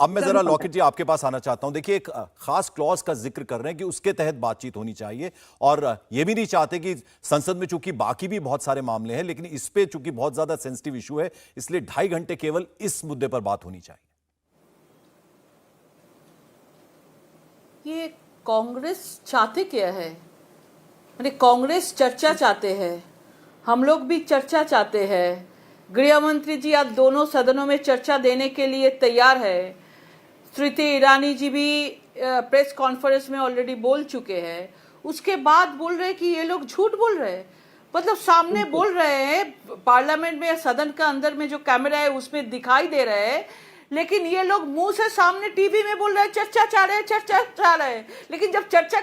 अब मैं जरा लॉकेट जी आपके पास आना चाहता हूं। देखिए, एक खास क्लॉज का जिक्र कर रहे हैं कि उसके तहत बातचीत होनी चाहिए, और ये भी नहीं चाहते कि संसद में, चूंकि बाकी भी बहुत सारे मामले हैं, लेकिन इस पे चूंकि बहुत ज्यादा सेंसिटिव इशू है, इसलिए 2.5 घंटे केवल इस मुद्दे पर बात होनी चाहिए। ये कांग्रेस चाहते क्या है? माने कांग्रेस चर्चा चाहते हैं, हम लोग भी चर्चा चाहते हैं। गृह मंत्री जी आज दोनों सदनों में चर्चा देने के लिए तैयार है। स्मृति ईरानी जी भी प्रेस कॉन्फ्रेंस में ऑलरेडी बोल चुके हैं। उसके बाद बोल रहे हैं कि ये लोग झूठ बोल रहे हैं। मतलब सामने बोल रहे हैं, पार्लियामेंट में, सदन का अंदर में जो कैमरा है उसमें दिखाई दे रहे हैं, लेकिन ये लोग मुंह से सामने टीवी में बोल रहे हैं चर्चा चाह रहे हैं, चर्चा चाह रहे हैं, लेकिन जब चर्चा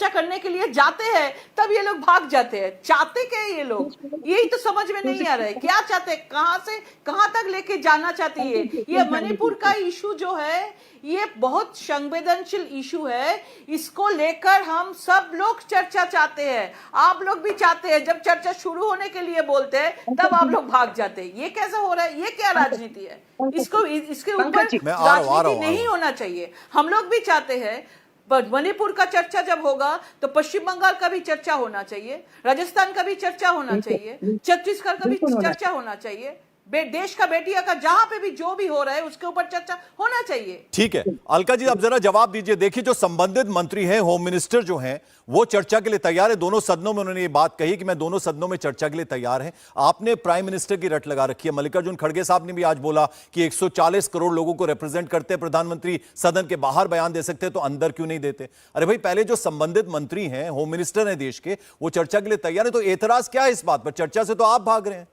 करने के लिए जाते हैं तब ये लोग भाग जाते हैं। चाहते क्या ये लोग? यही तो समझ में नहीं आ रहा है, क्या चाहते हैं, कहां से कहां तक लेके जाना चाहती है। ये मणिपुर का इशू जो है ये बहुत संवेदनशील इशू है, इसको लेकर हम सब लोग चर्चा चाहते हैं, आप लोग भी चाहते हैं। जब चर्चा शुरू होने के लिए बोलते हैं तब आप लोग भाग जाते हैं। ये कैसा हो रहा है? ये क्या राजनीति है? इसके ऊपर राजनीति नहीं होना चाहिए। हम लोग भी चाहते हैं, मणिपुर का चर्चा जब होगा तो पश्चिम बंगाल का भी चर्चा होना चाहिए, राजस्थान का भी चर्चा होना चाहिए, छत्तीसगढ़ का भी चर्चा होना चाहिए, देश का, बेटिया का, जहां पे भी जो भी हो रहा है उसके ऊपर चर्चा होना चाहिए। ठीक है, अलका जी अब जरा जवाब दीजिए। देखिए, जो संबंधित मंत्री हैं, होम मिनिस्टर जो हैं, वो चर्चा के लिए तैयार है। दोनों सदनों में उन्होंने ये बात कही कि मैं दोनों सदनों में चर्चा के लिए तैयार है। आपने प्राइम मिनिस्टर की रट लगा रखी है। मल्लिकार्जुन खड़गे साहब ने भी आज बोला कि 140 करोड़ लोगों को रिप्रेजेंट करते हैं प्रधानमंत्री, सदन के बाहर बयान दे सकते हैं, तो अंदर क्यों नहीं देते? अरे भाई, पहले जो संबंधित मंत्री हैं, होम मिनिस्टर हैं देश के, वो चर्चा के लिए तैयार है, तो एतराज क्या है इस बात पर? चर्चा से तो आप भाग रहे हैं।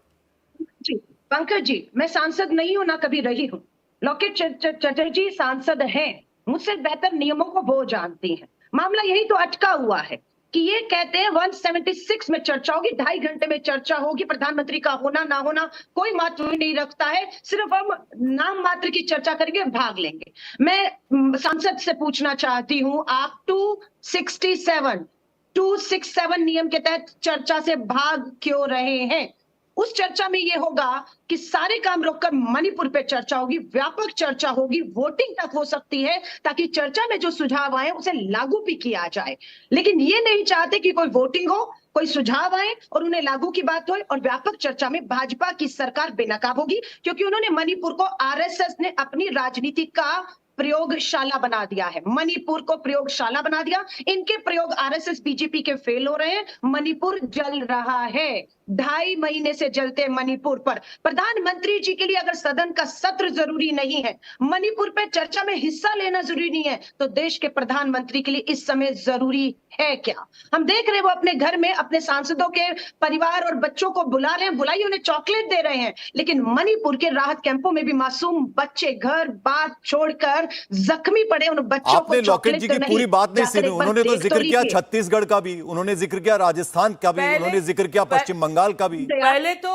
पंकज जी, मैं सांसद नहीं हूं, ना कभी रही हूं। लॉकेट चटर्जी सांसद हैं, मुझसे बेहतर नियमों को वो जानती हैं। मामला यही तो अटका हुआ है कि ये कहते हैं 176 में चर्चा होगी, 2.5 घंटे में चर्चा होगी, प्रधानमंत्री का होना ना होना कोई महत्व नहीं रखता है, सिर्फ हम नाम मात्र की चर्चा करेंगे, भाग लेंगे। मैं सांसद से पूछना चाहती हूं, आप 267 नियम के तहत चर्चा से भाग क्यों रहे हैं? उस चर्चा में ये होगा कि सारे काम रोककर मणिपुर पे चर्चा होगी, व्यापक चर्चा होगी, वोटिंग तक हो सकती है, ताकि चर्चा में जो सुझाव आए उसे लागू भी किया जाए। लेकिन ये नहीं चाहते कि कोई वोटिंग हो, कोई सुझाव आए और उन्हें लागू की बात हो, और व्यापक चर्चा में भाजपा की सरकार बेनकाब होगी, क्योंकि उन्होंने मणिपुर को आरएसएस ने अपनी राजनीति का प्रयोगशाला बना दिया है। मणिपुर को प्रयोगशाला बना दिया। इनके प्रयोग आरएसएस बीजेपी के फेल हो रहे हैं, मणिपुर जल रहा है। 2.5 महीने से जलते मणिपुर पर प्रधानमंत्री जी के लिए अगर सदन का सत्र जरूरी नहीं है, मणिपुर पे चर्चा में हिस्सा लेना जरूरी नहीं है, तो देश के प्रधानमंत्री के लिए इस समय जरूरी है क्या? हम देख रहे हैं वो अपने घर में अपने सांसदों के परिवार और बच्चों को बुला रहे हैं, बुलाइए, उन्हें चॉकलेट दे रहे हैं, लेकिन मणिपुर के राहत कैंपों में भी मासूम बच्चे घर बात छोड़कर जख्मी पड़े, उन बच्चों आपने को लॉकेट जी की पूरी बात नहीं सुनी। उन्होंने तो जिक्र किया छत्तीसगढ़ का भी, उन्होंने जिक्र किया राजस्थान का भी, उन्होंने जिक्र किया पश्चिम बंगाल का भी। पहले तो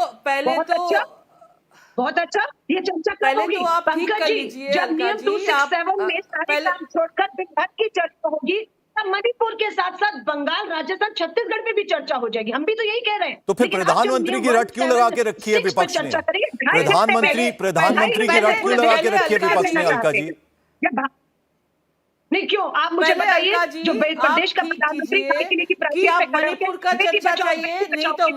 बहुत अच्छा, ये चर्चा पहले होगी। तो आप ठीक पंकज कर जी, लीजिए, जब अलका नियम जी, 267 में सारे पहले काम छोड़कर बिहार की चर्चा होगी, तब मणिपुर के साथ साथ बंगाल, राजस्थान, छत्तीसगढ़ पे भी चर्चा हो जाएगी। हम भी तो यही कह रहे हैं। तो फिर लेकिन आप प्रधानमंत्री जब की रट क्यों लगा के रखी है 176 विपक्ष ने? चर्चा करेंगे, 2.5 घंटे प्रधानमंत्री की रट क्यों लगा के रखी है विपक्ष ने, अलका जी? नहीं, क्यों? आप मुझे बताइए, जो प्रदेश का प्रधानमंत्री कि आप मणिपुर का चर्चा चाहिए, नहीं तो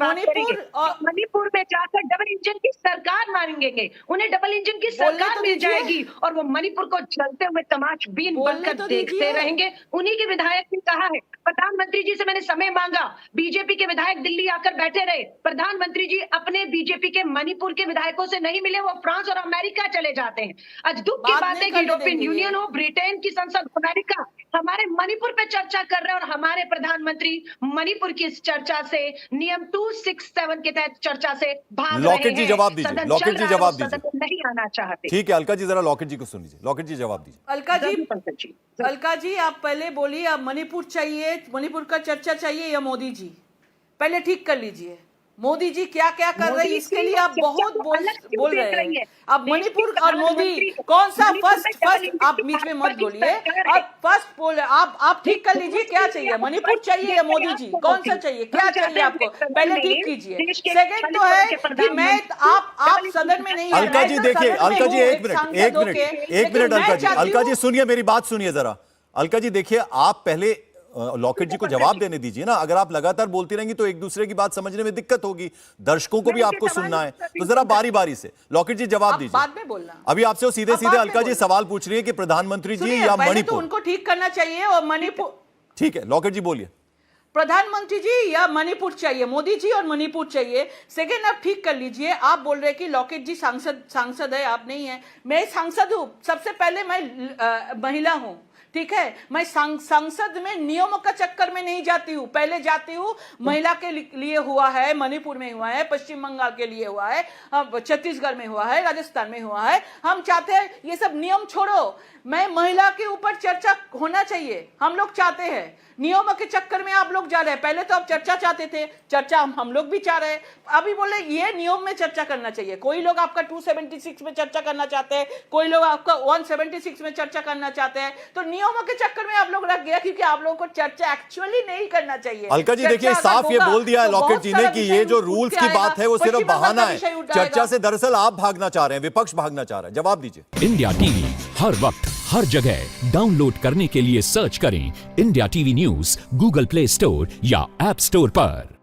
मणिपुर में जाकर डबल इंजन की सरकार मांगेंगे, उन्हें डबल इंजन की सरकार मिल जाएगी, और वो मणिपुर को चलते हुए तमाशबीन बनकर देखते रहेंगे। उन्हीं के विधायक ने कहा है, प्रधानमंत्री जी से मैंने समय मांगा, बीजेपी के विधायक दिल्ली आकर बैठे रहे, प्रधानमंत्री जी अपने बीजेपी के मणिपुर के विधायकों से नहीं मिले, वो फ्रांस और अमेरिका चले जाते हैं। आज दुख की बात है कि यूरोपियन यूनियन हो, ब्रिटेन की संसद, अमेरिका हमारे मणिपुर पे चर्चा कर रहे हैं, और हमारे प्रधानमंत्री मणिपुर की इस चर्चा से, नियम 267 के तहत चर्चा से भाग रहे हैं। लॉकेट जी जवाब दीजिए, लॉकेट जी जवाब दीजिए। नहीं आना चाहते। ठीक है अलका जी, जरा लॉकेट जी को सुन लीजिए। लॉकेट जी जवाब दीजिए। अलका जी आप पहले बोलिए, आप मणिपुर चाहिए, मणिपुर का चर्चा चाहिए या मोदी जी? पहले ठीक कर लीजिए। मोदी जी क्या क्या कर रहे हैं इसके लिए आप बहुत बोल रहे हैं। अब मणिपुर और मोदी कौन सा फर्स्ट आप बीच में मत बोलिए। अब फर्स्ट बोल आप ठीक कर लीजिए, क्या चाहिए, मणिपुर चाहिए या मोदी जी, कौन सा चाहिए, क्या चाहिए आपको, पहले ठीक कीजिए। सेकंड तो है कि मैं आप सदन में नहीं है। अलका जी देखिए, अलका जी एक मिनट अलका जी सुनिए, मेरी बात सुनिए जरा। अलका जी देखिए, आप पहले लॉकेट जी को जवाब देने दीजिए ना। अगर आप लगातार बोलती रहेंगी तो एक दूसरे की बात समझने में दिक्कत होगी, दर्शकों को भी आपको सुनना है, तो जरा बारी बारी से लॉकेट जी जवाब दीजिए। बाद में बोलना। अभी आपसे वो सीधे सीधे अलका जी सवाल पूछ रही है कि प्रधानमंत्री जी या मणिपुर, तो उनको ठीक करना चाहिए और मणिपुर। ठीक है, लॉकेट जी बोलिए। प्रधानमंत्री जी या मणिपुर चाहिए, मोदी जी और मणिपुर चाहिए। सेकेंड आप ठीक कर लीजिए। आप बोल रहे कि लॉकेट जी सांसद है, आप नहीं है। मैं सांसद हूं, सबसे पहले मैं महिला हूं, ठीक है। मैं संसद में नियमों का चक्कर में नहीं जाती हूँ, पहले जाती हूँ महिला के लिए हुआ है, मणिपुर में हुआ है, पश्चिम बंगाल के लिए हुआ है, छत्तीसगढ़ में हुआ है, राजस्थान में हुआ है। हम चाहते हैं ये सब नियम छोड़ो, मैं महिला के ऊपर चर्चा होना चाहिए, हम लोग चाहते हैं। नियमों के चक्कर में आप लोग जा रहे हैं, पहले तो आप चर्चा चाहते थे, चर्चा हम लोग भी चाह रहे हैं। अभी बोले ये नियम में चर्चा करना चाहिए। कोई लोग आपका 276 में चर्चा करना चाहते हैं, कोई लोग आपका 176 में चर्चा करना चाहते हैं। तो नियमों के चक्कर में आप लोग रख गया, क्योंकि आप लोगों को चर्चा एक्चुअली नहीं करना चाहिए। अलका जी देखिए, साफ ये बोल दिया है लॉकेट जी ने कि ये जो रूल्स की बात है वो सिर्फ बहाना है, चर्चा से दरअसल आप भागना चाह रहे हैं, विपक्ष भागना चाह रहा है। जवाब दीजिए। इंडिया टीवी हर वक्त हर जगह डाउनलोड करने के लिए सर्च करें India TV news Google play store या ऐप स्टोर पर।